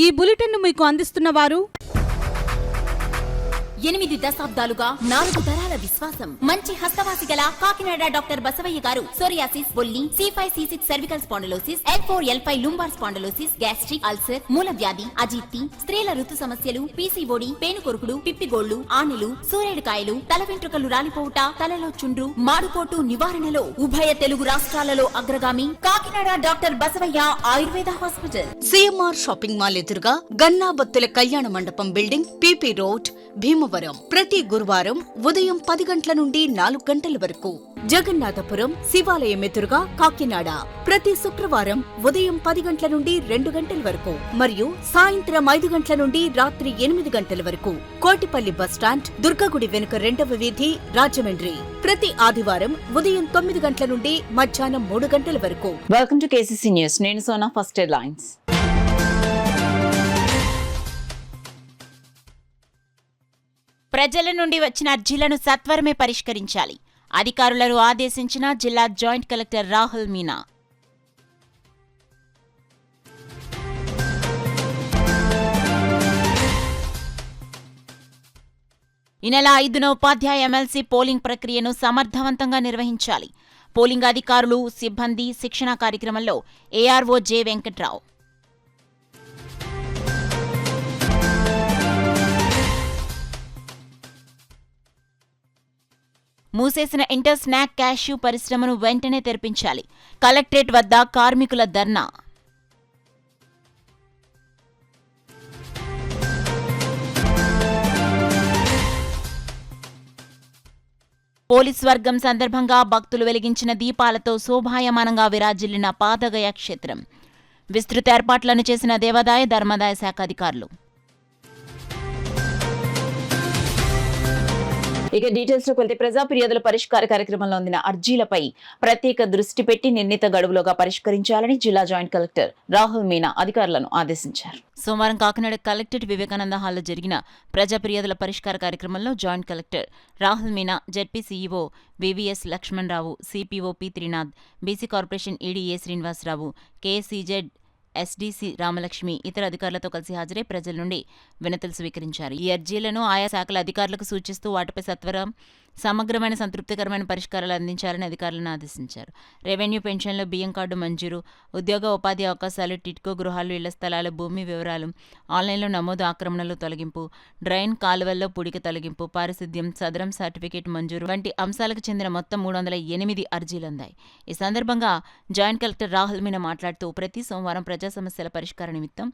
ఈ బులెటిన్ను మీకు అందిస్తున్న వారు 8 దశాబ్దాలుగా 4 తరాల విశ్వాసం. మంచి హస్తవాసి గల కాకినాడ డాక్టర్ బసవయ్య గారు సోరియాసిస్, బొల్లి, C5C6 cervical spondylosis, L4L5 lumbar spondylosis, gastric ulcer, మూల వ్యాధి, అజీర్తి, స్త్రీల ఋతు సమస్యలు, PCOD, పేనుకొరుకుడు, పిప్పిగోళ్లు, ఆనెలు, సూరేడుకాయలు, తల వెంట్రుకలు రాలిపోవుట, తలలో చుండ్రు, మాడుకోటు నివారణలో ఉభయ తెలుగు రాష్ట్రాలలో అగ్రగామి Kakinada doctor Basavaiah Ayurveda hospital. CMR shopping mall ఎదురుగా గన్నాబత్తుల కళ్యాణ మండపం బిల్డింగ్, PP రోడ్, భీమవరం. ప్రతి గురువారం ఉదయం 10 గంటల నుండి 4 గంటల వరకు. జగన్నాథపురం శివాలయం ఎదురుగా కాకినాడ ప్రతి శుక్రవారం ఉదయం 10 గంటల నుండి 2 గంటల వరకు మరియు సాయంత్రం 5 గంటల నుండి రాత్రి 8 గంటల వరకు. కోటిపల్లి బస్టాండ్, దుర్గగుడి వెనుక 2వ వీధి, రాజమండ్రి ప్రతి ఆదివారం ఉదయం 9 గంటల నుండి మధ్యాహ్నం 3 గంటల వరకు. Welcome to KCC news. నేను సోనా. First headlines. ప్రజల నుండి వచ్చిన అర్జీలను సత్వరమే పరిష్కరించాలి. అధికారులను ఆదేశించిన జిల్లా జాయింట్ కలెక్టర్ రాహుల్ మీనా. ఈ నెల 5న ఉపాధ్యాయ MLC పోలింగ్ ప్రక్రియను సమర్థవంతంగా నిర్వహించాలి. పోలింగ్ అధికారులు, సిబ్బంది శిక్షణా కార్యక్రమంలో ARO జె వెంకట్రావు. మూసేసిన ఇంటర్ స్నాక్ క్యాష్యూ పరిశ్రమను వెంటనే తెరిపించాలి. కలెక్టరేట్ వద్ద కార్మికుల ధర్నా. పోలీస్ వర్గం సందర్భంగా భక్తులు వెలిగించిన దీపాలతో శోభాయమానంగా విరాజిల్లిన పాదగయ క్షేత్రం. విస్తృత ఏర్పాట్లను చేసిన దేవాదాయ ధర్మాదాయ శాఖ అధికారులు. ఇక డీటెయిల్స్ లోకి వెళ్తే ప్రజా ఫిర్యాదుల పరిష్కార కార్యక్రమంలో అందిన అర్జీలపై ప్రత్యేక దృష్టి పెట్టి నిర్ణీత గడువులోగా పరిష్కరించాలని జిల్లా జాయింట్ కలెక్టర్ రాహుల్ మీనా అధికారులను ఆదేశించారు. సోమవారం కాకినాడ కలెక్టరేట్ వివేకానంద హాల్లో జరిగిన ప్రజా ఫిర్యాదుల పరిష్కార కార్యక్రమంలో joint collector Rahul Meena, ZP CEO VVS Lakshmanarao, CPO P Trinath, BC corporation ED A Srinivasarao, KCZ SDC Ramalakshmi ఇతర అధికారులతో కలిసి హాజరై ప్రజల నుండి వినతులు స్వీకరించారు. ఈ అర్జీలను ఆయా శాఖల అధికారులకు సూచిస్తూ వాటిపై సత్వరం సమగ్రమైన సంతృప్తికరమైన పరిష్కారాలు అందించాలని అధికారులను ఆదేశించారు. రెవెన్యూ, పెన్షన్లు, బియ్యం కార్డు మంజూరు, ఉద్యోగ ఉపాధి అవకాశాలు, టిట్కో గృహాలు, ఇళ్ల స్థలాలు, భూమి వివరాలు, ఆన్లైన్లో నమోదు, ఆక్రమణలు తొలగింపు, డ్రైన్ కాలువల్లో పూడిక తొలగింపు, పారిశుద్ధ్యం, సదరం సర్టిఫికేట్ మంజూరు వంటి అంశాలకు చెందిన మొత్తం 308 అర్జీలు అందాయి. ఈ సందర్భంగా జాయింట్ కలెక్టర్ రాహుల్ మీనా మాట్లాడుతూ ప్రతి సోమవారం ప్రజా సమస్యల పరిష్కార నిమిత్తం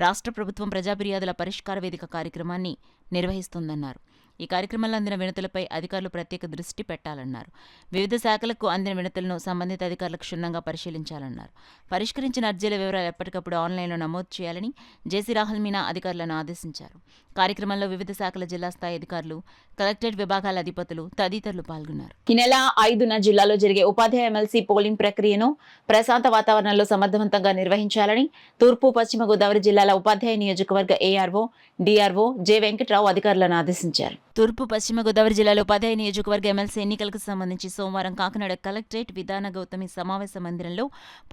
రాష్ట్ర ప్రభుత్వం ప్రజా ఫిర్యాదుల పరిష్కార వేదిక కార్యక్రమాన్ని నిర్వహిస్తోందన్నారు. ఈ కార్యక్రమంలో అందిన వినతులపై అధికారులు ప్రత్యేక దృష్టి పెట్టాలన్నారు. వివిధ శాఖలకు అందిన వినతులను సంబంధిత అధికారులకు క్షుణ్ణంగా పరిశీలించాలన్నారు. పరిష్కరించిన అర్జీల వివరాలు ఎప్పటికప్పుడు ఆన్లైన్లో నమోదు చేయాలని జేసీ రాహుల్ మీనా అధికారులను ఆదేశించారు. కార్యక్రమంలో వివిధ శాఖల జిల్లా స్థాయి అధికారులు, కలెక్టరేట్ విభాగాల అధిపతులు తదితరులు పాల్గొన్నారు. ఈ నెల 5న జిల్లాలో జరిగే ఉపాధ్యాయ MLC పోలింగ్ ప్రక్రియను ప్రశాంత వాతావరణంలో సమర్థవంతంగా నిర్వహించాలని తూర్పు పశ్చిమ గోదావరి జిల్లాల ఉపాధ్యాయ నియోజకవర్గ ARO DRO జె వెంకట్రావు అధికారులను ఆదేశించారు. తూర్పు పశ్చిమ గోదావరి జిల్లాలో ఉపాధ్యాయ నియోజకవర్గ MLC ఎన్నికలకు సంబంధించి సోమవారం కాకినాడ కలెక్టరేట్ విధాన గౌతమి సమావేశ మందిరంలో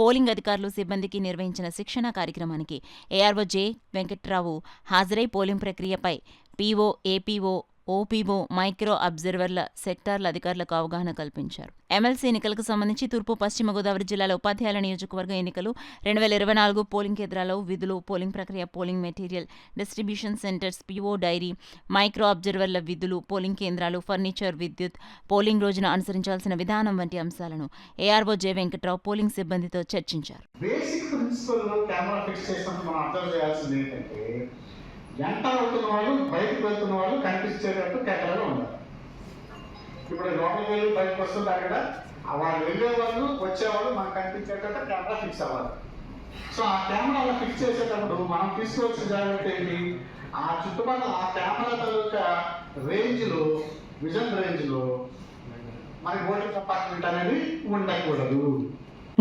పోలింగ్ అధికారులు, సిబ్బందికి నిర్వహించిన శిక్షణా కార్యక్రమానికి ARO జె వెంకట్రావు హాజరై పోలింగ్ ప్రక్రియపై PO, APO, OPO, మైక్రో అబ్జర్వర్ల, సెక్టార్ల అధికారులకు అవగాహన కల్పించారు. MLC ఎన్నికలకు సంబంధించి తూర్పు పశ్చిమ గోదావరి జిల్లాల ఉపాధ్యాయుల నియోజకవర్గ ఎన్నికలు 2024 పోలింగ్ కేంద్రాల్లో విధులు, పోలింగ్ ప్రక్రియ, polling material, distribution centers, PO diary, micro అబ్జర్వర్ల విధులు, పోలింగ్ కేంద్రాలు, ఫర్నిచర్, విద్యుత్, పోలింగ్ రోజున అనుసరించాల్సిన విధానం వంటి అంశాలను ARO జె వెంకట్రావు పోలింగ్ సిబ్బందితో చర్చించారు. ఎంటర్ అవుతున్న వాళ్ళు, బయటకు వెళ్తున్న వాళ్ళు కనిపించేటట్టు కెమెరాలు ఉండాలి. ఇప్పుడు లోపలికి వెళ్ళి బయటకు వస్తుంది అక్కడ వాళ్ళు వెళ్ళే వాళ్ళు, వచ్చేవాళ్ళు మనకు కనిపించేటట్టు కెమెరా ఫిక్స్ అవ్వాలి. సో ఆ కెమెరా అలా ఫిక్స్ చేసేటప్పుడు మనం తీసుకోవాల్సిన జాగ్రత్త ఏంటి, ఆ చుట్టుపక్కల ఆ కెమెరా తాలూకా రేంజ్లో, విజన్ రేంజ్లో మనకి ఓటింగ్ కంపార్ట్మెంట్ అనేది ఉండకూడదు.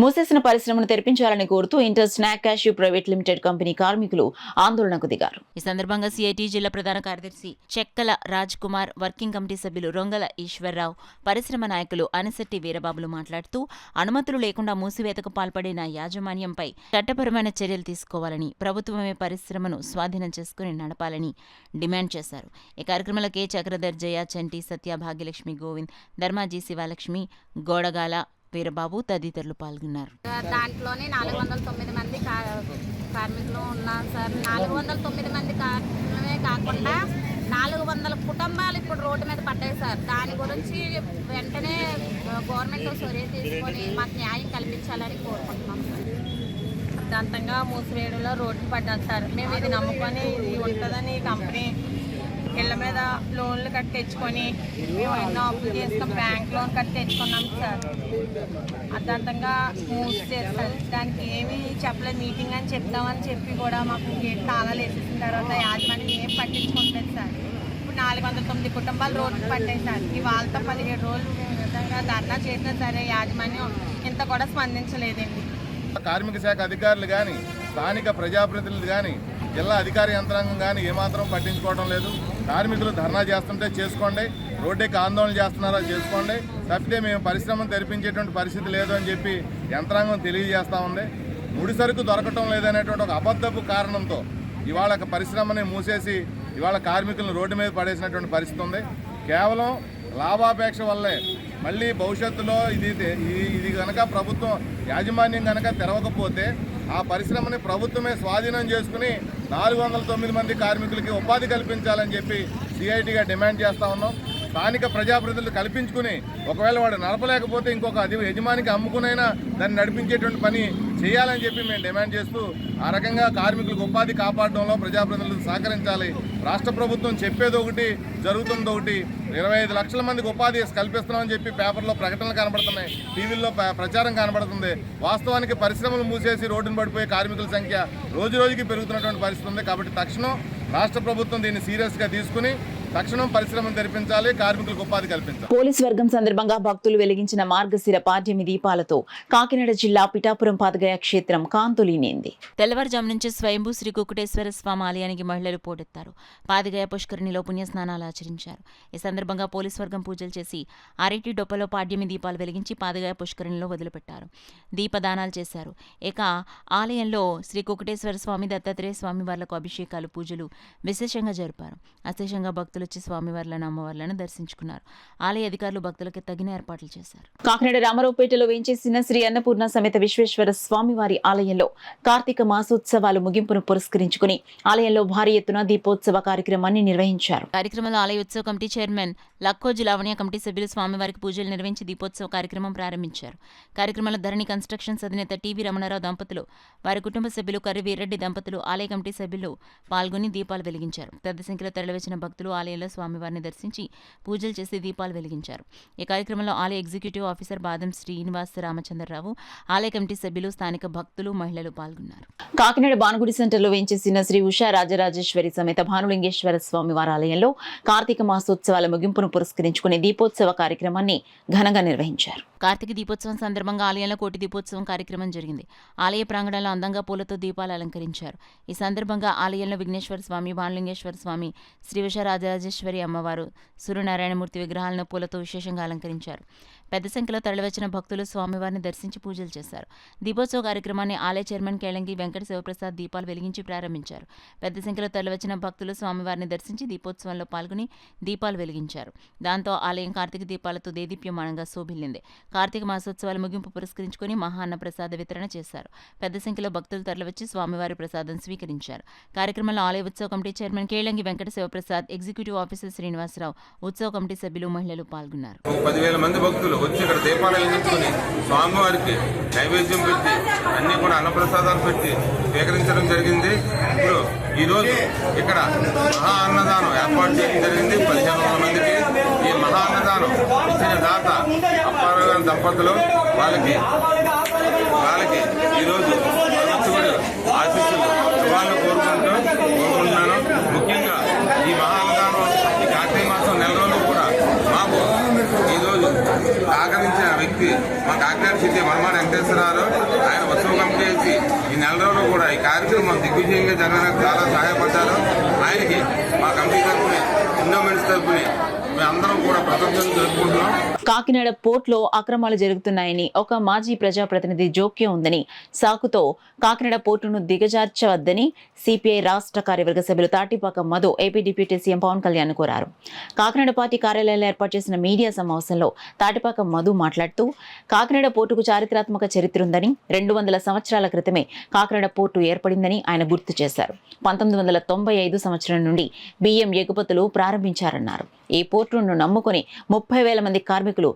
మూసేసిన పరిశ్రమను తెరిపించాలని కోరుతూ inter snack cashew private limited company కార్మికులు ఆందోళనకు దిగారు. ఈ సందర్భంగా సిఐటి జిల్లా ప్రధాన కార్యదర్శి చెక్కల రాజ్ కుమార్, వర్కింగ్ కమిటీ సభ్యులు రొంగల ఈశ్వర్రావు, పరిశ్రమ నాయకులు అనసెట్టి వీరబాబులు మాట్లాడుతూ అనుమతులు లేకుండా మూసివేతకు పాల్పడిన యాజమాన్యంపై చట్టపరమైన చర్యలు తీసుకోవాలని, ప్రభుత్వమే పరిశ్రమను స్వాధీనం చేసుకుని నడపాలని డిమాండ్ చేశారు. ఈ కార్యక్రమంలో కె చక్రధర్, జయ, చంటి, సత్య, భాగ్యలక్ష్మి, గోవింద్, ధర్మాజీ, శివలక్ష్మి, గోడగాల వీరబాబు తదితరులు పాల్గొన్నారు. దాంట్లోనే 409 మంది కార్మికులు ఉన్నారు సార్. 409 మంది కార్మికులమే కాకుండా 400 కుటుంబాలు ఇప్పుడు రోడ్డు మీద పడ్డాయి సార్. దాని గురించి వెంటనే గవర్నమెంట్ చర్య తీసుకొని మాకు న్యాయం కల్పించాలని కోరుకుంటున్నాం సార్. సిద్ధాంతంగా మూసివేయడంలో రోడ్డు పడ్డాం సార్. మేము ఇది నమ్ముకొని ఇది ఉంటుందని కంపెనీ ఇళ్ళ మీద లోన్లు కట్టి తెచ్చుకొని మేము ఎన్నో అప్పులు చేసుకుని బ్యాంక్ లోన్ కట్టి తెచ్చుకున్నాం సార్. అర్థంతంగా మూసేస్తారు. దానికి ఏమీ చెప్పలేదు. మీటింగ్ అని చెప్తామని చెప్పి కూడా మాకు గేట్ తాళాలు వేసేసిన తర్వాత యాజమాన్యం ఏం పట్టించుకుంటుంది సార్. ఇప్పుడు 409 కుటుంబాలు రోడ్డు పడ్డాయి సార్. వాళ్ళతో 17 రోజులు మేము విధంగా ధర్నా చేసినా సరే యాజమాన్యం ఇంత కూడా స్పందించలేదండి. కార్మిక శాఖ అధికారులు కానీ, స్థానిక ప్రజాప్రతినిధులు కానీ, జిల్లా అధికార యంత్రాంగం కానీ ఏమాత్రం పట్టించుకోవడం లేదు. కార్మికులు ధర్నా చేస్తుంటే చేసుకోండి, రోడ్డుకి ఆందోళన చేస్తున్నారో చేసుకోండి, తప్పితే మేము పరిశ్రమను తెరిపించేటువంటి పరిస్థితి లేదు అని చెప్పి యంత్రాంగం తెలియజేస్తూ ఉంది. ముడి సరుకు దొరకటం లేదనేటువంటి ఒక అబద్ధపు కారణంతో ఇవాళ పరిశ్రమని మూసేసి ఇవాళ కార్మికులను రోడ్డు మీద పడేసినటువంటి పరిస్థితి ఉంది. కేవలం లాభాపేక్ష వల్లే మళ్ళీ భవిష్యత్తులో ఇది కనుక ప్రభుత్వం యాజమాన్యం కనుక తెరవకపోతే ఆ పరిశ్రమని ప్రభుత్వమే స్వాధీనం చేసుకుని 409 మంది కార్మికులకి ఉపాధి కల్పించాలని చెప్పి సిఐటిగా డిమాండ్ చేస్తూ ఉన్నాం. స్థానిక ప్రజాప్రతినిధులు కల్పించుకుని ఒకవేళ వాడు నడపలేకపోతే ఇంకొక యజమానికి అమ్ముకునైనా దాన్ని నడిపించేటువంటి పని చేయాలని చెప్పి మేము డిమాండ్ చేస్తూ ఆ రకంగా కార్మికులకు ఉపాధి కాపాడడంలో ప్రజాప్రతినిధులు సహకరించాలి. రాష్ట్ర ప్రభుత్వం చెప్పేది ఒకటి, జరుగుతుంది ఒకటి. 25 లక్షల మందికి ఉపాధి కల్పిస్తున్నామని చెప్పి పేపర్లో ప్రకటనలు కనబడుతున్నాయి, టీవీల్లో ప్రచారం కనబడుతుంది. వాస్తవానికి పరిశ్రమలు మూసేసి రోడ్డును పడిపోయే కార్మికుల సంఖ్య రోజు రోజుకి పెరుగుతున్నటువంటి పరిస్థితి ఉంది. కాబట్టి తక్షణం రాష్ట్ర ప్రభుత్వం దీన్ని సీరియస్గా తీసుకుని తక్షణం పరిశ్రమను తెరిపించాలి, కార్మికులకు ఉపాధి కల్పించాలి. పోలీస్ వర్గం సందర్భంగా భక్తులు వెలిగించిన మార్గశిర పాడ్యమి దీపాలతో కాకినాడ జిల్లా పిఠాపురం పాదగయ క్షేత్రం కాంతులీనింది. తెల్లవారుజాము నుంచి స్వయంభూ శ్రీ కుకుటేశ్వర స్వామి ఆలయానికి మహిళలు పోటెత్తారు. పాదగయ పుష్కరిణిలో పుణ్యస్నానాలు ఆచరించారు. ఈ సందర్భంగా పోలీస్ వర్గం పూజలు చేసి అరటి డొప్పలో పాడ్యమి దీపాలు వెలిగించి పాదగయ పుష్కరిణిలో వదిలిపెట్టారు. దీపదానాలు చేశారు. ఇక ఆలయంలో శ్రీ కుకుటేశ్వర స్వామి, దత్తాత్రేయ స్వామి వార్లకు అభిషేకాలు, పూజలు విశేషంగా జరిపారు. అశేషంగా భక్తులు వచ్చి స్వామివార్లను, అమ్మవార్లను దర్శించుకున్నారు. ఆలయ అధికారులు భక్తులకు తగిన ఏర్పాట్లు చేశారు. కాకినాడ రామారావుపేటలో వేంచేసిన శ్రీ అన్నపూర్ణ సమేత విశ్వేశ్వర స్వామివారి ఆలయంలో కార్తీక మాసోత్సవాలు ముగింపును పురస్కరించుకుని ఆలయంలో భారీ ఎత్తున దీపోత్సవ కార్యక్రమాన్ని నిర్వహించారు. కార్యక్రమంలో ఆలయ ఉత్సవ committee chairman Lakkoju Lavanya, committee సభ్యులు స్వామివారికి పూజలు నిర్వహించి దీపోత్సవ కార్యక్రమం ప్రారంభించారు. కార్యక్రమంలో ధరణి కన్స్ట్రక్షన్స్ అధినేత టీవీ రమణారావు దంపతులు, వారి కుటుంబ సభ్యులు కర్రి వీరెడ్డి దంపతులు, ఆలయ కమిటీ సభ్యులు పాల్గొని దీపాలు వెలిగించారు. పెద్ద సంఖ్యలో తరలివచ్చిన భక్తులు ఆలయంలో స్వామివారిని దర్శించి పూజలు చేసి దీపాలు వెలిగించారు. ఈ కార్యక్రమంలో ఆలయ ఎగ్జిక్యూటివ్ ఆఫీసర్ బాదం శ్రీనివాస రామచంద్రరావు, ఆలయ కమిటీ సభ్యులు, స్థానిక భక్తులు, మహిళలు పాల్గొన్నారు. కాకినాడ బానుగుడి సెంటర్లో వేంచేసిన శ్రీ ఉషా రాజరాజేశ్వరి సమేత భానులింగేశ్వర స్వామివారి ఆలయంలో కార్తీక మాసోత్సవాల ముగింపును పురస్కరించుకుని దీపోత్సవ కార్యక్రమాన్ని ఘనంగా నిర్వహించారు. కార్తీక దీపోత్సవం సందర్భంగా ఆలయంలో కోటి దీపోత్సవం కార్యక్రమం జరిగింది. ఆలయ ప్రాంగణంలో అందంగా పూలతో దీపాలు అలంకరించారు. ఈ సందర్భంగా ఆలయంలో విఘ్నేశ్వర స్వామి, భానులింగేశ్వర స్వామి, శ్రీ ఉషా రాజరాజేశ్వరి అమ్మవారు, సూర్యనారాయణమూర్తి విగ్రహాలను పూలతో విశేషంగా అలంకరించారు. పెద్ద సంఖ్యలో తరలివచ్చిన భక్తులు స్వామివారిని దర్శించి పూజలు చేశారు. దీపోత్సవ కార్యక్రమాన్ని ఆలయ చైర్మన్ కేళంగి వెంకట శివప్రసాద్ దీపాలు వెలిగించి ప్రారంభించారు. పెద్ద సంఖ్యలో తరలివచ్చిన భక్తులు స్వామివారిని దర్శించి దీపోత్సవంలో పాల్గొని దీపాలు వెలిగించారు. దాంతో ఆలయం కార్తీక దీపాలతో దేదీప్యమానంగా శోభిల్లింది. కార్తీక మాసోత్సవాల ముగింపు పురస్కరించుకుని మహాన్న ప్రసాద వితరణ చేశారు. పెద్ద సంఖ్యలో భక్తులు తరలివచ్చి స్వామివారి ప్రసాదం స్వీకరించారు. కార్యక్రమంలో ఆలయ ఉత్సవ committee chairman Kelangi Venkata Sivaprasad, executive officer Srinivasarao, ఉత్సవ కమిటీ సభ్యులు, మహిళలు పాల్గొన్నారు. 10,000 మంది భక్తులు వచ్చి ఇక్కడ దీపాలు వెలిగించుకుని స్వామివారికి నైవేద్యం పెట్టి అన్ని కూడా అన్నప్రసాదాలు పెట్టి స్వీకరించడం జరిగింది. ఇప్పుడు ఈరోజు ఇక్కడ మహా అన్నదానం ఏర్పాటు చేయడం జరిగింది 1,500 మందికి. ఈ మహా అన్నదానం ఇచ్చిన దాత అప్పారావు గారి దంపతులు, వాళ్ళకి ఈరోజు ఆశీస్సులు ఇవ్వాలని కోరుకుంటున్నాను. ముఖ్యంగా ఈ మహా అన్నదానం ఈ కార్తీక మాసం నెల రోజులు కూడా మాకు ఈరోజు సహకరించిన వ్యక్తి మా కాకినాడ సిటీ వనమాడి వెంకటేశ్వరరావు. ఆయన ఉత్సవ కమిటీ చేసి ఈ నెల రోజులు కూడా ఈ కార్యక్రమం దిగ్విజయంగా జరగడానికి చాలా సహాయపడ్డారు. ఆయనకి మా కమిటీ తరఫుని, ఎండోమెంట్స్ తరఫుని మేమందరం కూడా కృతజ్ఞతలు జరుపుకుంటున్నాం. కాకినాడ పోర్టులో అక్రమాలు జరుగుతున్నాయని ఒక మాజీ ప్రజాప్రతినిధి జోక్యం ఉందని సాకుతో కాకినాడ పోర్టును దిగజార్చవద్దని సిపిఐ రాష్ట్ర కార్యవర్గ సభ్యులు Tatipaka Madhu AP deputy CM Pawan Kalyan కోరారు. కాకినాడ పార్టీ కార్యాలయంలో ఏర్పాటు చేసిన మీడియా సమావేశంలో తాటిపాక మధు మాట్లాడుతూ కాకినాడ పోర్టుకు చారిత్రాత్మక చరిత్ర ఉందని, 200 సంవత్సరాల క్రితమే కాకినాడ పోర్టు ఏర్పడిందని ఆయన గుర్తు చేశారు. 1995 సంవత్సరం నుండి బియ్యం ఎగుమతులు ప్రారంభించారన్నారు. ఈ పోర్టును నమ్ముకుని 30,000 మంది కార్మికులు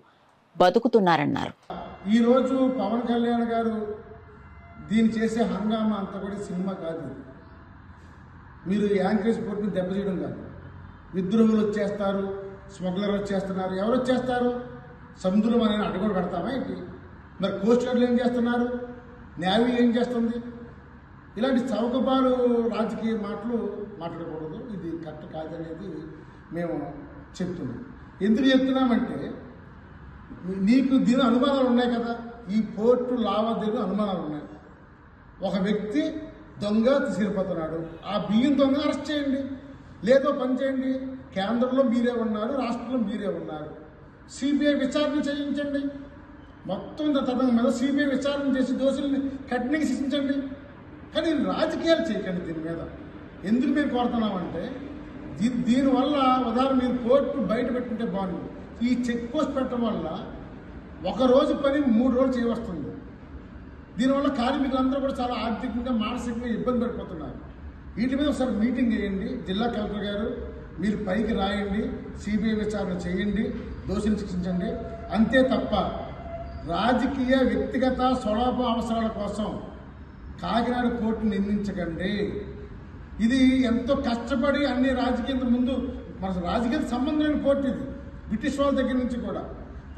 బతుకుతున్నారన్నారు. ఈరోజు పవన్ కళ్యాణ్ గారు దీన్ని చేసే హంగామా అంతా కూడా సినిమా కాదు. మీరు యాంకరేజ్ పోర్టుని దెబ్బతీయడం కాదు. విద్రోహులు వచ్చేస్తారు, స్మగ్లర్ వచ్చేస్తున్నారు. ఎవరు వచ్చేస్తారు? సముద్రం అనేది అడ్డుగోడ కడతామా ఏంటి? మరి కోస్ట్ గార్డులు ఏం చేస్తున్నారు? నేవీ ఏం చేస్తుంది? ఇలాంటి చౌకబారు రాజకీయ మాటలు మాట్లాడకూడదు. ఇది కరెక్ట్ కాదనేది మేము చెప్తున్నాం. ఎందుకు చెప్తున్నామంటే నీకు దీని అనుమానాలు ఉన్నాయి కదా. ఈ పోర్టు లావాదేవీలు అనుమానాలు ఉన్నాయి. ఒక వ్యక్తి దొంగ తీసుకెళ్ళిపోతున్నాడు. ఆ బియ్యం దొంగ అరెస్ట్ చేయండి, లేదో పని చేయండి. కేంద్రంలో మీరే ఉన్నారు, రాష్ట్రంలో మీరే ఉన్నారు. సిబిఐ విచారణ చేయించండి. మొత్తం తదనం మీద సిబిఐ విచారణ చేసి దోషుల్ని కఠినంగా శిక్షించండి. కానీ రాజకీయాలు చేయకండి దీని మీద. ఎందుకు మేము కోరుతున్నామంటే దీనివల్ల ఉదాహరణ మీరు పోర్టు బయట పెట్టుకుంటే బాగుంది. ఈ చెక్ పోస్ట్ పెట్టడం వల్ల ఒక రోజు పని 3 రోజులు చేయవస్తుంది. దీనివల్ల కార్మికులందరూ కూడా చాలా ఆర్థికంగా, మానసికంగా ఇబ్బంది పడిపోతున్నారు. వీటి మీద ఒకసారి మీటింగ్ చేయండి. జిల్లా కలెక్టర్ గారు మీరు పైకి రాయండి, సిబిఐ విచారణ చేయండి, దోషులు శిక్షించండి. అంతే తప్ప రాజకీయ వ్యక్తిగత స్వలాభ అవసరాల కోసం కాకినాడ పోర్టును నిర్మించకండి. ఇది ఎంతో కష్టపడి అన్ని రాజకీయాల ముందు మన రాజకీయ సంబంధం లేని పోర్టు ఇది. బ్రిటిష్ వాళ్ళ దగ్గర నుంచి కూడా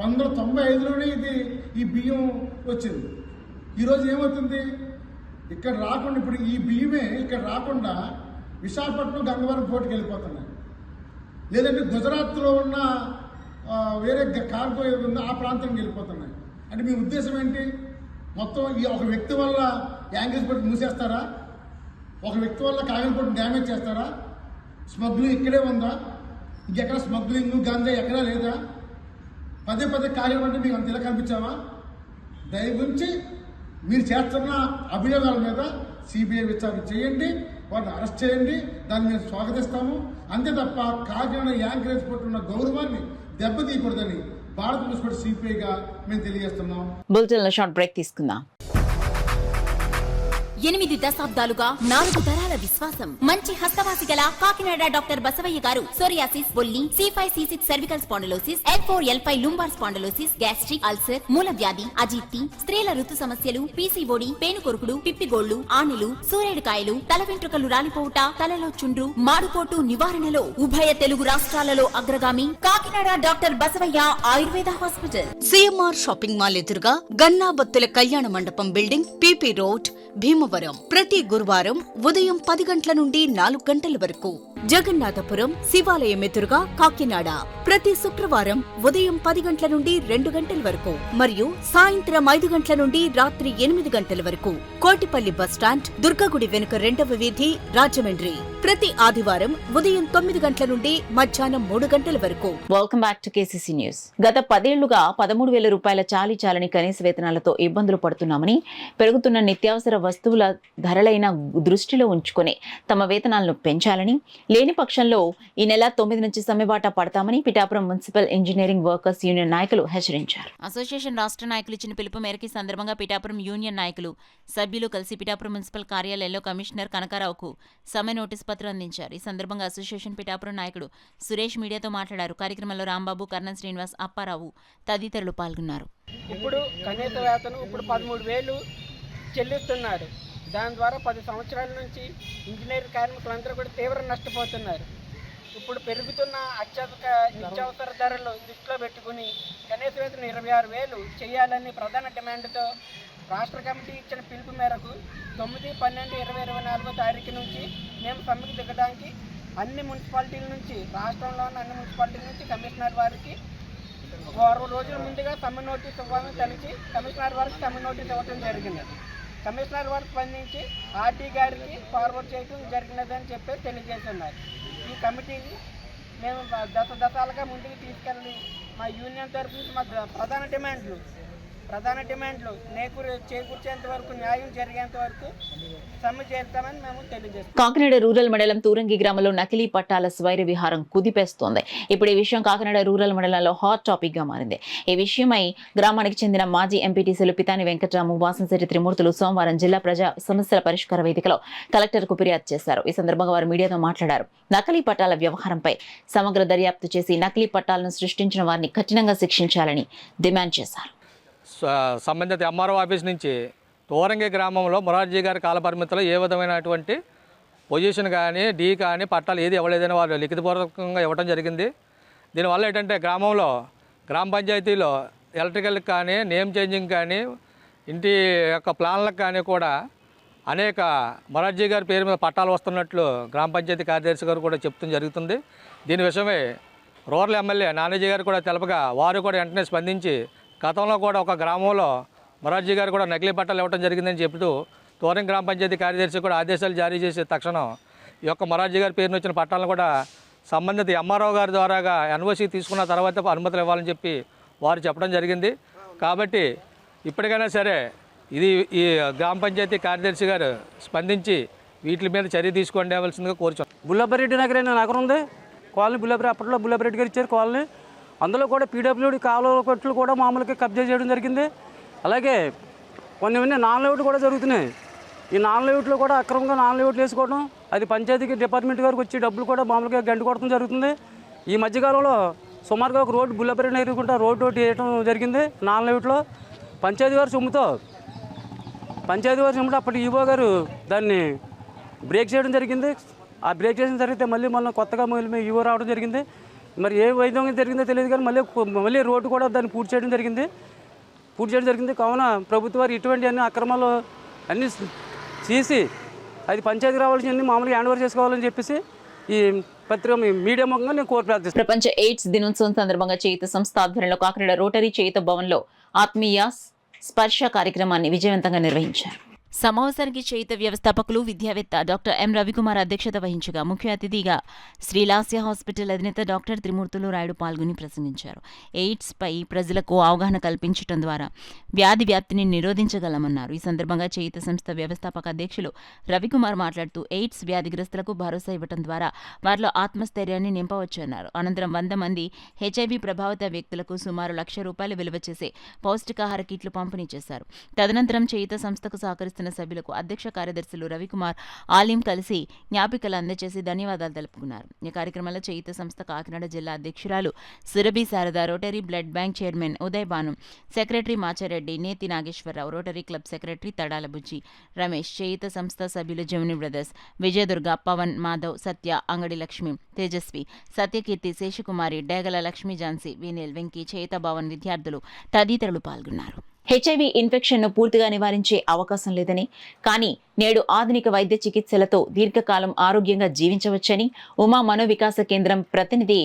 1995లోనే ఈ బియ్యం వచ్చింది. ఈరోజు ఏమవుతుంది? ఇక్కడ రాకుండా ఇప్పుడు ఈ బియ్యమే ఇక్కడ రాకుండా విశాఖపట్నం, గంగవరం పోర్టుకి వెళ్ళిపోతున్నాయి. లేదంటే గుజరాత్లో ఉన్న వేరే కార్గో ఏది ఉందో ఆ ప్రాంతానికి వెళ్ళిపోతున్నాయి. అంటే మీ ఉద్దేశం ఏంటి? మొత్తం ఈ ఒక వ్యక్తి వల్ల యాంగిల్స్ పోర్టు మూసేస్తారా? ఒక వ్యక్తి వల్ల కాగితం పోర్టు డ్యామేజ్ చేస్తారా? స్మగ్లింగ్ ఇక్కడే ఉందా? ఇంకెక్కడ స్మగ్లింగ్, గంజా ఎక్కడా లేదా? పదే కాగితం అంటే మీకు అంత ఇలా కనిపించావా? దయగురించి మీరు చేస్తున్న అభియోగాల మీద సిబిఐ విచారణ చేయండి, వాటిని అరెస్ట్ చేయండి. దాన్ని మేము స్వాగతిస్తాము. అంతే తప్ప కాకినాడ యాంకరేజ్ పోర్టు ఉన్న గౌరవాన్ని దెబ్బతీయకూడదని భారత మున్సిపల్ సిపిఐగా మేము తెలియజేస్తున్నాం. బులెటిన్లో షార్ట్ బ్రేక్ తీసుకుందాం. 8 దశాబ్దాలుగా 4 తరాల విశ్వాసం. మంచి హస్తవాసి గల కాకినాడ డాక్టర్ బసవయ్య గారు సోరియాసిస్, బొల్లి, C5C6 cervical spondylosis, L4L5 lumbar spondylosis, gastric ulcer, మూల వ్యాధి, అజీర్తి, స్త్రీల ఋతు సమస్యలు, PCOD, పేనుకొరుకుడు, పిప్పిగోళ్లు, ఆనెలు, సూరేడుకాయలు, తల వెంట్రుకలు రాలిపోవుట, తలలో చుండ్రు, మాడుపోటు నివారణలో ఉభయ తెలుగు రాష్ట్రాలలో అగ్రగామి Kakinada doctor Basavaiah Ayurveda hospital. CMR shopping mall ఎదురుగా గన్నాబత్తుల కళ్యాణ మండపం బిల్డింగ్, PP రోడ్, భీమవరం. ప్రతి గురువారం ఉదయం 10 గంటల నుండి 4 గంటల వరకు. జగన్నాథపురం శివాలయం ఎదురుగా కాకినాడ ప్రతి శుక్రవారం ఉదయం 10 గంటల నుండి 2 గంటల వరకు మరియు సాయంత్రం 5 గంటల నుండి రాత్రి 8 గంటల వరకు. కోటిపల్లి బస్టాండ్, దుర్గగుడి వెనుక 2వ వీధి, రాజమండ్రి ప్రతి ఆదివారం ఉదయం 9 గంటల నుండి మధ్యాహ్నం 3 గంటల వరకు. Welcome back to KCC news. గత 10 ఏళ్లుగా 13,000 రూపాయల చాలీ కనీస వేతనాలతో ఇబ్బందులు పడుతున్నామని, పెరుగుతున్న నిత్యావసర వస్తువుల ధరలైన దృష్టిలో ఉంచుకుని తమ వేతనాలను పెంచాలని, లేని పక్షంలో ఈ నెల 9 నుంచి సమ్మెబాట పడతామని Pithapuram municipal engineering workers union నాయకులు హెచ్చరించారు. అసోసియేషన్ రాష్ట్ర నాయకులు ఇచ్చిన పిలుపు మేరకు ఈ సందర్భంగా పిఠాపురం యూనియన్ నాయకులు, సభ్యులు కలిసి పిఠాపురం మున్సిపల్ కార్యాలయంలో కమిషనర్ కనకారావుకు సమ్మె నోటీస్ పత్రం అందించారు. ఈ సందర్భంగా అసోసియేషన్ పిఠాపురం నాయకుడు సురేష్ మీడియాతో మాట్లాడారు. కార్యక్రమంలో రాంబాబు, కర్ణం శ్రీనివాస్, అప్పారావు తదితరులు పాల్గొన్నారు. ఇప్పుడు కనీస వేతనం ఇప్పుడు 13,000 చెల్లిస్తున్నారు. దాని ద్వారా 10 సంవత్సరాల నుంచి ఇంజనీర్ కార్మికులందరూ కూడా తీవ్ర నష్టపోతున్నారు. ఇప్పుడు పెరుగుతున్న అత్యధిక నిత్యావసర ధరలు దృష్టిలో పెట్టుకుని కనీస వేతనం 26,000 చేయాలని ప్రధాన డిమాండ్తో రాష్ట్ర కమిటీ ఇచ్చిన పిలుపు మేరకు 9/12/2024 తారీఖు నుంచి మేము సమ్మెకు దిగడానికి అన్ని మున్సిపాలిటీల నుంచి, రాష్ట్రంలో ఉన్న అన్ని మున్సిపాలిటీల నుంచి కమిషనర్ వారికి వారం రోజుల ముందుగా సమ్మె నోటీస్ ఇవ్వాలని తెలిసి కమిషనర్ వారికి సమ్మె నోటీస్ ఇవ్వడం జరిగింది. కమిషనర్ వారు స్పందించి ఆర్టీ గారికి ఫార్వర్డ్ చేయడం జరిగినదని చెప్పి తెలియజేస్తున్నారు. ఈ కమిటీని మేము దశాలుగా ముందుకు తీసుకెళ్ళి మా యూనియన్ తరఫు నుంచి మా ప్రధాన డిమాండ్లు చేకూర్చేంత వరకు, న్యాయం జరిగేంత వరకు సమ్మె చేస్తామని మేము తెలియజేస్తాం. కాకినాడ రూరల్ మండలం తూరంగి గ్రామంలో నకిలీ పట్టాల స్వైర విహారం కుదిపేస్తోంది. ఇప్పుడు ఈ విషయం కాకినాడ రూరల్ మండలంలో హాట్ టాపిక్ గా మారింది. ఈ విషయమై గ్రామానికి చెందిన మాజీ ఎంపీటీసీలు పితాని వెంకటరాము, వాసంశెట్టి త్రిమూర్తులు సోమవారం జిల్లా ప్రజా సమస్యల పరిష్కార వేదికలో కలెక్టర్కు ఫిర్యాదు చేశారు. ఈ సందర్భంగా వారు మీడియాతో మాట్లాడారు. నకిలీ పట్టాల వ్యవహారంపై సమగ్ర దర్యాప్తు చేసి నకిలీ పట్టాలను సృష్టించిన వారిని కఠినంగా శిక్షించాలని డిమాండ్ చేశారు. సంబంధిత ఎంఆర్ఓ ఆఫీస్ నుంచి తోరంగి గ్రామంలో మొరార్జీ గారి కాలపరిమితిలో ఏ విధమైనటువంటి పొజిషన్ కానీ డీ కానీ పట్టాలు ఏది ఇవ్వలేదని వాళ్ళు లిఖితపూర్వకంగా ఇవ్వడం జరిగింది. దీనివల్ల ఏంటంటే గ్రామంలో గ్రామ పంచాయతీలో ఎలక్ట్రికల్ కానీ నేమ్ చేంజింగ్ కానీ ఇంటి యొక్క ప్లాన్లకు కానీ కూడా అనేక మొరార్జీ గారి పేరు మీద పట్టాలు వస్తున్నట్లు గ్రామ పంచాయతీ కార్యదర్శి గారు కూడా చెప్తూ జరుగుతుంది. దీని విషయమై రూరల్ ఎమ్మెల్యే నానాజీ గారు కూడా తెలపగా వారు కూడా వెంటనే స్పందించి గతంలో కూడా ఒక గ్రామంలో మొరార్జీ గారు కూడా నకిలీ పట్టాలు ఇవ్వడం జరిగిందని చెబుతూ తోరం గ్రామ పంచాయతీ కార్యదర్శి కూడా ఆదేశాలు జారీ చేసే తక్షణం ఈ యొక్క మొరార్జీ గారి పేరున వచ్చిన పట్టాలను కూడా సంబంధిత ఎంఆర్ఓ గారి ద్వారాగా ఎన్ఓసి తీసుకున్న తర్వాత అనుమతులు ఇవ్వాలని చెప్పి వారు చెప్పడం జరిగింది. కాబట్టి ఇప్పటికైనా సరే ఈ గ్రామ పంచాయతీ కార్యదర్శి గారు స్పందించి వీటి మీద చర్య తీసుకోండి అవ్వాల్సిందిగా కోరుచున్నాం. బుల్లబ్బరెడ్డి నగర్ అనే నగరం ఉంది, కాలనీ అప్పట్లో బుల్లబ్బరెడ్డి గారు ఇచ్చారు కాలనీ. అందులో కూడా పీడబ్ల్యూడి కాలువ కొట్లు కూడా మామూలుగా కబ్జా చేయడం జరిగింది. అలాగే కొన్ని నాన్ లేఅవుట్లు కూడా జరుగుతున్నాయి. ఈ నాన్ లేఅవుట్లో కూడా అక్రమంగా నాన్ లేఅవుట్లు వేసుకోవడం, అది పంచాయతీకి డిపార్ట్మెంట్ గారికి వచ్చి డబ్బులు కూడా మామూలుగా గంట కొట్టడం జరుగుతుంది. ఈ మధ్యకాలంలో సుమారుగా ఒక రోడ్డు బుల్లపరెడ్డి ఎదుర్కొంటా రోడ్డు ఒకటి వేయడం జరిగింది నాన్ లేఅవుట్లో. పంచాయతీ వారి సొమ్ముతో అప్పటి ఈవో గారు దాన్ని బ్రేక్ చేయడం జరిగింది. ఆ బ్రేక్ చేసిన జరిగితే మళ్ళీ కొత్తగా ఈవో రావడం జరిగింది. మరి ఏ వైద్యం జరిగిందో తెలియదు కానీ మళ్ళీ రోడ్డు కూడా దాన్ని పూర్తి చేయడం జరిగింది. కావున ప్రభుత్వ వారు ఇటువంటి అన్ని అక్రమాలు అన్నీ చేసి అది పంచాయతీ రావాల్సిన మామూలుగా హ్యాండ్ ఓవర్ చేసుకోవాలని చెప్పేసి ఈ పత్రిక మీడియా ముఖంగా నేను ప్రార్థిస్తున్నాను. ప్రపంచ ఎయిడ్స్ దినోత్సవం సందర్భంగా చేయుత సంస్థ ఆధ్వర్యంలో కాకినాడ రోటరీ చేయుత భవన్లో ఆత్మీయ స్పర్శ కార్యక్రమాన్ని విజయవంతంగా నిర్వహించారు. సమావేశానికి చేయుత వ్యవస్థాపకులు విద్యావేత్త డాక్టర్ ఎం రవికుమార్ అధ్యక్షత వహించగా ముఖ్య అతిథిగా శ్రీలాస్య హాస్పిటల్ అధినేత డాక్టర్ త్రిమూర్తులు రాయుడు పాల్గొని ప్రసంగించారు. ఎయిడ్స్ పై ప్రజలకు అవగాహన కల్పించడం ద్వారా వ్యాధి వ్యాప్తిని నిరోధించగలమన్నారు. ఈ సందర్భంగా చేయుత సంస్థ వ్యవస్థాపక అధ్యక్షులు రవికుమార్ మాట్లాడుతూ ఎయిడ్స్ వ్యాధిగ్రస్తులకు భరోసా ఇవ్వడం ద్వారా వారిలో ఆత్మస్థైర్యాన్ని నింపవచ్చన్నారు. అనంతరం 100 మంది హెచ్ఐవి ప్రభావిత వ్యక్తులకు సుమారు ₹1,00,000 విలువ చేసే పౌష్టికాహార కిట్లు పంపిణీ చేశారు. తదనంతరం చేయుత సంస్థకు సహకరిస్తున్న సభ్యులకు అధ్యక్ష కార్యదర్శులు రవికుమార్, ఆలిం కలిసి జ్ఞాపికలు అందజేసి ధన్యవాదాలు తెలుపుకున్నారు. ఈ కార్యక్రమంలో చేయుత సంస్థ కాకినాడ జిల్లా అధ్యక్షురాలు Surabhi Sarada, rotary blood bank chairman Uday Bhanu, secretary Machareddy, Neti Nageswararao, rotary club secretary Tadala Bujji Ramesh, Cheyutha సంస్థ సభ్యులు జముని బ్రదర్స్, విజయదుర్గ, పవన్, మాధవ్, సత్య, అంగడి లక్ష్మి, తేజస్వి, సత్యకీర్తి, శేషకుమారి, డేగల లక్ష్మీ ఝాన్సీ, వినీల్, వెంకీ, చేయుత భవన్ విద్యార్థులు తదితరులు పాల్గొన్నారు. హెచ్ఐవి ఇన్ఫెక్షన్ను పూర్తిగా నివారించే అవకాశం లేదని, కానీ నేడు ఆధునిక వైద్య చికిత్సలతో దీర్ఘకాలం ఆరోగ్యంగా జీవించవచ్చని ఉమా మనోవికాస కేంద్రం ప్రతినిధి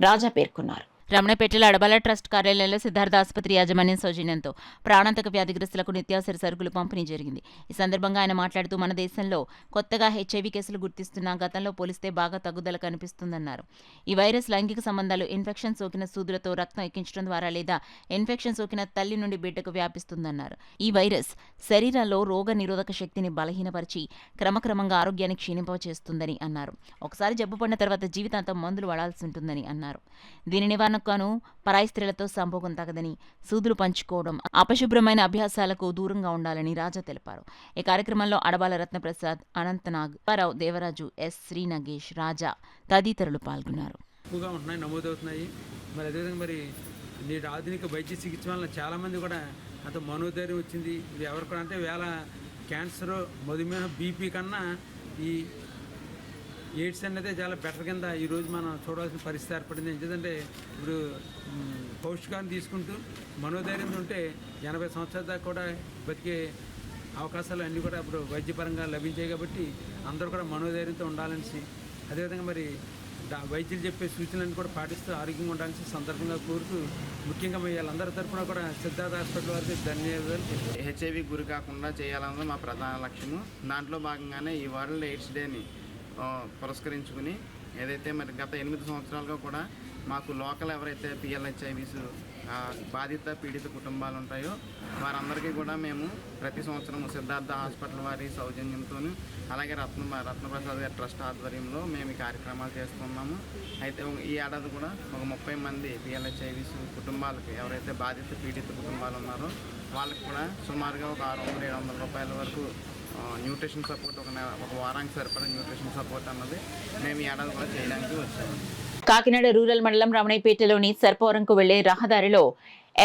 రాజా పేర్కొన్నారు. రమణపేటలో అడబాల ట్రస్ట్ కార్యాలయంలో సిద్ధార్థ ఆసుపత్రి యాజమాన్యం సౌజన్యంతో ప్రాణాంతక వ్యాధిగ్రస్తులకు నిత్యావసర సరుకులు పంపిణీ జరిగింది. ఈ సందర్భంగా ఆయన మాట్లాడుతూ మన దేశంలో కొత్తగా హెచ్ఐవి కేసులు గుర్తిస్తున్నా గతంలో పోలిస్తే బాగా తగ్గుదల కనిపిస్తుందన్నారు. ఈ వైరస్ లైంగిక సంబంధాలు, ఇన్ఫెక్షన్ సోకిన సూదులతో రక్తం ఎక్కించడం ద్వారా లేదా ఇన్ఫెక్షన్ సోకిన తల్లి నుండి బిడ్డకు వ్యాపిస్తుందన్నారు. ఈ వైరస్ శరీరంలో రోగ నిరోధక శక్తిని బలహీనపరిచి క్రమక్రమంగా ఆరోగ్యాన్ని క్షీణింపచేస్తుందని అన్నారు. ఒకసారి జబ్బు పడిన తర్వాత జీవితాంతం మందులు వాడాల్సి ఉంటుందని అన్నారు. దీని నివారణ పరాయి స్త్రీలతో సంభోగం తగదని, సూదులు పంచుకోవడం, అపశుభ్రమైన అభ్యాసాలకు దూరంగా ఉండాలని రాజా తెలిపారు. ఈ కార్యక్రమంలో అడబాల రత్నప్రసాద్, అనంతనాగ్, రావు, దేవరాజు, ఎస్ శ్రీ నగేష్, రాజా తదితరులు పాల్గొన్నారు. ఎక్కువగా ఉంటున్నాయి, నమోదవుతున్నాయి. మరి అదేవిధంగా మరి నేటి ఆధునిక వైద్య చికిత్స వల్ల చాలామంది కూడా అంత మనోధైర్యం వచ్చింది. ఇది ఎవరు కూడా అంటే వేళ క్యాన్సర్, మధుమేహం, బీపీ కన్నా ఈ ఎయిడ్స్ అనేది చాలా బెటర్ కింద ఈరోజు మనం చూడాల్సిన పరిస్థితి ఏర్పడింది. ఎందుకంటే ఇప్పుడు పౌష్టికాన్ని తీసుకుంటూ మనోధైర్యం ఉంటే 80 సంవత్సరాల దాకా కూడా బతికే అవకాశాలు అన్నీ కూడా ఇప్పుడు వైద్యపరంగా లభించాయి. కాబట్టి అందరూ కూడా మనోధైర్యంతో ఉండాలనేసి, అదేవిధంగా మరి వైద్యులు చెప్పే సూచనలను కూడా పాటిస్తూ ఆరోగ్యంగా ఉండాల్సిన సందర్భంగా కోరుతూ ముఖ్యంగా వీళ్ళందరి తరఫున కూడా సిద్ధార్థ హాస్పిటల్ వారికి ధన్యవాదాలు చెప్తాను. హెచ్ఐవి గురి కాకుండా చేయాలన్నది మా ప్రధాన లక్ష్యము. దాంట్లో భాగంగానే ఈ వరల్డ్ ఎయిడ్స్ డేని పురస్కరించుకుని ఏదైతే మరి గత 8 సంవత్సరాలుగా కూడా మాకు లోకల్ ఎవరైతే పిఎల్హెచ్ఐవిస్ బాధిత పీడిత కుటుంబాలు ఉంటాయో వారందరికీ కూడా మేము ప్రతి సంవత్సరం సిద్ధార్థ హాస్పిటల్ వారి సౌజన్యంతో అలాగే రత్నప్రసాద్ గారి ట్రస్ట్ ఆధ్వర్యంలో మేము ఈ కార్యక్రమాలు చేస్తున్నాము. అయితే ఈ ఏడాది కూడా ఒక 30 మంది పిఎల్హెచ్ఐవిస్ కుటుంబాలకి ఎవరైతే బాధిత పీడిత కుటుంబాలు ఉన్నారో వాళ్ళకి కూడా సుమారుగా ఒక 600-700 రూపాయల వరకు న్యూట్రిషన్ సపోర్ట్ ఒక వారానికి సరిపడా న్యూట్రిషన్ సపోర్ట్ అన్నది మేము ఈ ఏడాది కూడా చేయడానికి వచ్చాము. కాకినాడ రూరల్ మండలం రమణయ్యపేటలోని సర్పవరంకు వెళ్లే రహదారిలో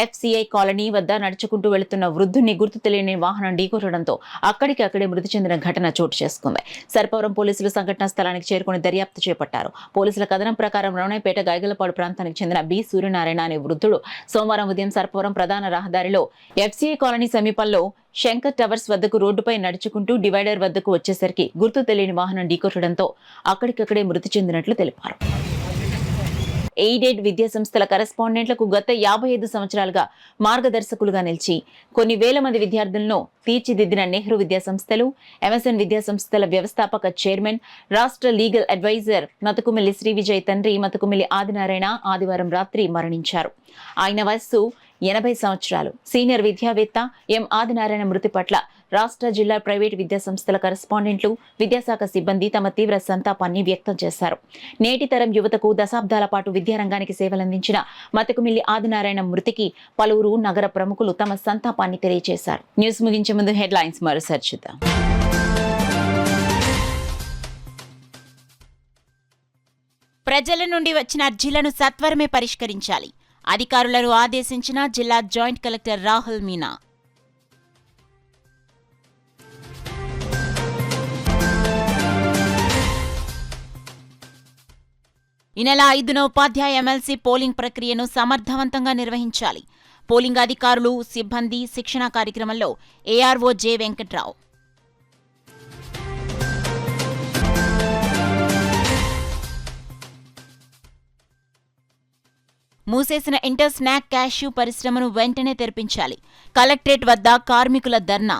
FCI కాలనీ వద్ద నడుచుకుంటూ వెళుతున్న వృద్ధుని గుర్తు తెలియని వాహనం ఢీకొట్టడంతో అక్కడికక్కడే మృతి చెందిన ఘటన చోటు చేసుకుంది. సర్పవరం పోలీసులు సంఘటనా స్థలానికి చేరుకుని దర్యాప్తు చేపట్టారు. పోలీసుల కథనం ప్రకారం రమణయ్యపేట గైగలపాడు ప్రాంతానికి చెందిన బి సూర్యనారాయణ అనే వృద్ధుడు సోమవారం ఉదయం సర్పవరం ప్రధాన రహదారిలో FCI కాలనీ సమీపంలో శంకర్ టవర్స్ వద్దకు రోడ్డుపై నడుచుకుంటూ డివైడర్ వద్దకు వచ్చేసరికి గుర్తు తెలియని వాహనం ఢీకొట్టడంతో అక్కడికక్కడే మృతి చెందినట్లు తెలిపారు. ఎయిడెడ్ విద్యా సంస్థల కరెస్పాండెంట్లకు గత 55 సంవత్సరాలుగా మార్గదర్శకులుగా నిలిచి కొన్ని వేల మంది విద్యార్థులను తీర్చిదిద్దిన నెహ్రూ విద్యా సంస్థలు, MSN విద్యా సంస్థల వ్యవస్థాపక చైర్మన్, రాష్ట్ర లీగల్ అడ్వైజర్ మతుకుమిల్లి శ్రీ విజయ్ తండ్రి మతుకుమిల్లి ఆదినారాయణ ఆదివారం రాత్రి మరణించారు. ఆయన వయస్సు 80 సంవత్సరాలు. సీనియర్ విద్యావేత్త ఎం ఆదినారాయణ మృతి పట్ల రాష్ట్ర, జిల్లా, ప్రైవేటు విద్యా సంస్థల కరెస్పాండెంట్లు, విద్యాశాఖ సిబ్బంది తమ తీవ్ర సంతాపాన్ని వ్యక్తం చేశారు. నేటి తరం యువతకు దశాబ్దాల పాటు విద్యారంగానికి సేవలందించిన మతుకుమిల్లి ఆదినారాయణ మృతికి పలువురు నగర ప్రముఖులు తమ సంతాపాన్ని తెలియజేశారు. న్యూస్ ముగించే ముందు హెడ్లైన్స్ మరోసారి చూద్దాం. ప్రజల నుండి వచ్చిన అర్జీలను సత్వరమే పరిష్కరించాలి. అధికారులను ఆదేశించిన జిల్లా జాయింట్ కలెక్టర్ రాహుల్ మీనా. ఈ నెల 5న ఉపాధ్యాయ MLC పోలింగ్ ప్రక్రియను సమర్థవంతంగా నిర్వహించాలి. పోలింగ్ అధికారులు, సిబ్బంది శిక్షణా కార్యక్రమంలో ARO జె వెంకట్రావు. మూసేసిన ఇంటర్ స్నాక్ క్యాష్యూ పరిశ్రమను వెంటనే తెరిపించాలి. కలెక్టరేట్ వద్ద కార్మికుల ధర్నా.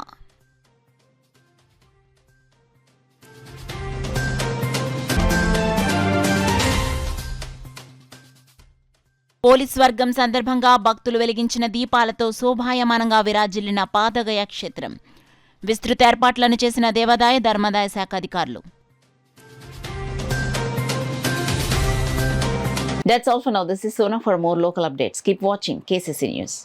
పోలీస్ వర్గం సందర్భంగా భక్తులు వెలిగించిన దీపాలతో శోభాయమానంగా విరాజిల్లిన పాదగయ క్షేత్రం. విస్తృత ఏర్పాట్లను చేసిన దేవాదాయ ధర్మాదాయ శాఖ అధికారులు. That's all for now. This is Sona. For more local updates, keep watching KCC News.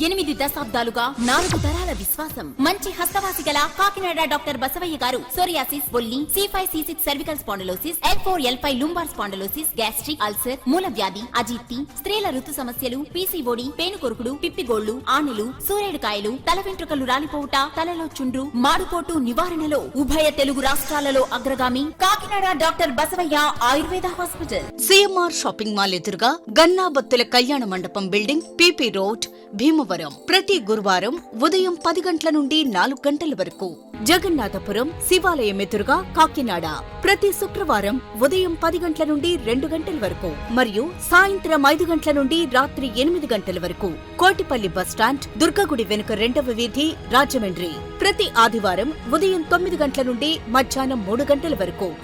8 దశాబ్దాలుగా 4 తరాల విశ్వాసం. మంచి హస్తవాసి గల కాకినాడ డాక్టర్ బసవయ్య గారు సోరియాసిస్, బొల్లి, C5-C6 cervical spondylosis, L4-L5 lumbar spondylosis, gastric ulcer, మూల వ్యాధి, అజీర్తి, స్త్రీల ఋతు సమస్యలు, PCOD, పేనుకొరుకుడు, పిప్పిగోళ్లు, ఆనెలు, సూరేడుకాయలు, తల వెంట్రుకలు రాలిపోవుట, తలలో చుండ్రు, మాడుకోటు నివారణలో ఉభయ తెలుగు రాష్ట్రాలలో అగ్రగామి Kakinada doctor Basavaiah Ayurveda hospital. CMR shopping mall ఎదురుగా గన్నాబత్తుల కళ్యాణ మండపం బిల్డింగ్, PP రోడ్, భీమవరం. ప్రతి గురువారం ఉదయం 10 గంటల నుండి 4 గంటల వరకు. జగన్నాథపురం శివాలయం ఎదురుగా కాకినాడ ప్రతి శుక్రవారం ఉదయం 10 గంటల నుండి 2 గంటల వరకు మరియు సాయంత్రం 5 గంటల నుండి రాత్రి 8 గంటల వరకు. కోటిపల్లి బస్టాండ్, దుర్గగుడి వెనుక 2వ వీధి, రాజమండ్రి ప్రతి ఆదివారం ఉదయం 9 గంటల నుండి మధ్యాహ్నం 3 గంటల వరకు.